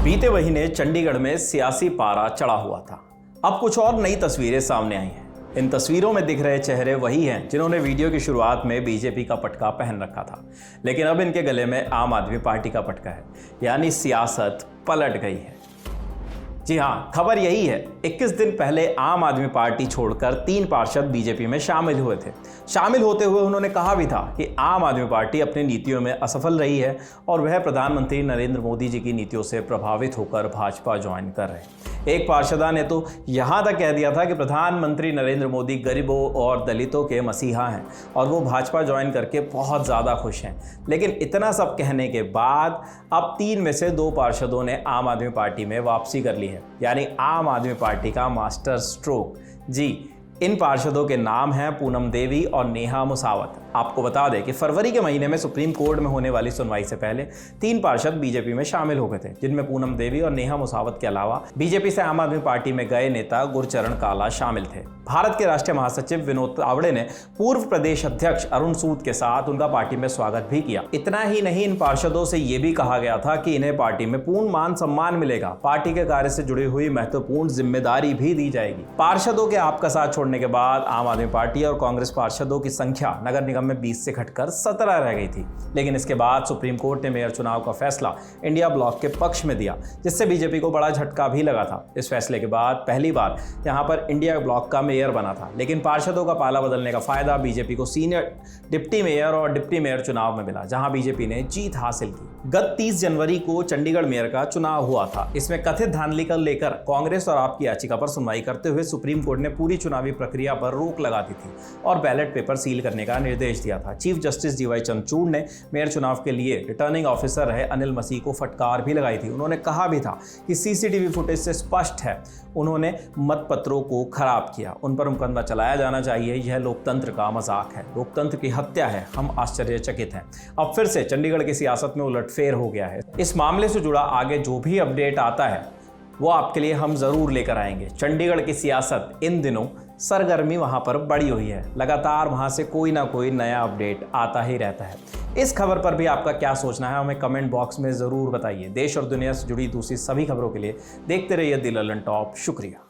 बीते महीने चंडीगढ़ में सियासी पारा चढ़ा हुआ था। अब कुछ और नई तस्वीरें सामने आई हैं। इन तस्वीरों में दिख रहे चेहरे वही हैं जिन्होंने वीडियो की शुरुआत में बीजेपी का पटका पहन रखा था, लेकिन अब इनके गले में आम आदमी पार्टी का पटका है, यानी सियासत पलट गई है। जी हाँ, खबर यही है। 21 दिन पहले आम आदमी पार्टी छोड़कर 3 पार्षद बीजेपी में शामिल हुए थे। शामिल होते हुए उन्होंने कहा भी था कि आम आदमी पार्टी अपनी नीतियों में असफल रही है और वह प्रधानमंत्री नरेंद्र मोदी जी की नीतियों से प्रभावित होकर भाजपा ज्वाइन कर रहे हैं। एक पार्षदा ने तो यहाँ तक कह दिया था कि प्रधानमंत्री नरेंद्र मोदी गरीबों और दलितों के मसीहा हैं और वो भाजपा ज्वाइन करके बहुत ज़्यादा खुश हैं। लेकिन इतना सब कहने के बाद अब 3 में से 2 पार्षदों ने आम आदमी पार्टी में वापसी कर ली है, यानी आम आदमी पार्टी का मास्टर स्ट्रोक। जी, इन पार्षदों के नाम हैं पूनम देवी और नेहा मुसावत। आपको बता दें कि फरवरी के महीने में सुप्रीम कोर्ट में होने वाली सुनवाई से पहले 3 पार्षद बीजेपी में शामिल हो गए थे, जिनमें पूनम देवी और नेहा मुसावत के अलावा बीजेपी से आम आदमी पार्टी में गए नेता गुरचरण काला शामिल थे। भारत के राष्ट्रीय महासचिव विनोद तावड़े ने पूर्व प्रदेश अध्यक्ष अरुण सूद के साथ उनका पार्टी में स्वागत भी किया। इतना ही नहीं, इन पार्षदों से यह भी कहा गया था कि इन्हें पार्टी में पूर्ण मान सम्मान मिलेगा, पार्टी के कार्य से जुड़ी हुई महत्वपूर्ण जिम्मेदारी भी दी जाएगी। पार्षदों के आपका साथ छोड़ने के बाद आम आदमी पार्टी और कांग्रेस पार्षदों की संख्या नगर निगम में 20 से घटकर 17 रह गई थी। लेकिन इसके बाद सुप्रीम कोर्ट ने मेयर चुनाव का फैसला इंडिया ब्लॉक के पक्ष में दिया, जिससे बीजेपी को बड़ा झटका भी लगा था। इस फैसले के बाद पहली बार यहां पर इंडिया ब्लॉक का मेयर बना था, लेकिन पार्षदों का पाला बदलने का फायदा बीजेपी को सीनियर डिप्टी मेयर और डिप्टी मेयर चुनाव में मिला, जहां बीजेपी ने जीत हासिल की। गत 30 जनवरी को चंडीगढ़ मेयर का चुनाव हुआ था। इसमें कथित धांधली को लेकर कांग्रेस और आप की याचिका पर सुनवाई करते हुए सुप्रीम कोर्ट ने पूरी चुनावी प्रक्रिया पर रोक लगा दी थी और बैलेट पेपर सील करने का निर्देश दिया था। चीफ जस्टिस डीवाई चंद्रचूड़ ने मेयर चुनाव के लिए रिटर्निंग ऑफिसर रहे अनिल मसीह को फटकार भी लगाई थी। उन्होंने कहा भी था कि सीसीटीवी फुटेज से स्पष्ट है उन्होंने मतपत्रों को खराब किया, उन पर मुकदमा चलाया जाना चाहिए। यह लोकतंत्र का मजाक है, लोकतंत्र की हत्या है। हम आश्चर्यचकित हैं। अब फिर से चंडीगढ़ की सियासत में उलटफेर हो गया है। इस मामले से जुड़ा आगे जो भी अपडेट आता है वो आपके लिए हम जरूर लेकर आएंगे। चंडीगढ़ की सियासत इन दिनों सरगर्मी वहां पर बढ़ी हुई है। लगातार वहां से कोई ना कोई नया अपडेट आता ही रहता है। इस खबर पर भी आपका क्या सोचना है हमें कमेंट बॉक्स में ज़रूर बताइए। देश और दुनिया से जुड़ी दूसरी सभी खबरों के लिए देखते रहिए दी ललन टॉप। शुक्रिया।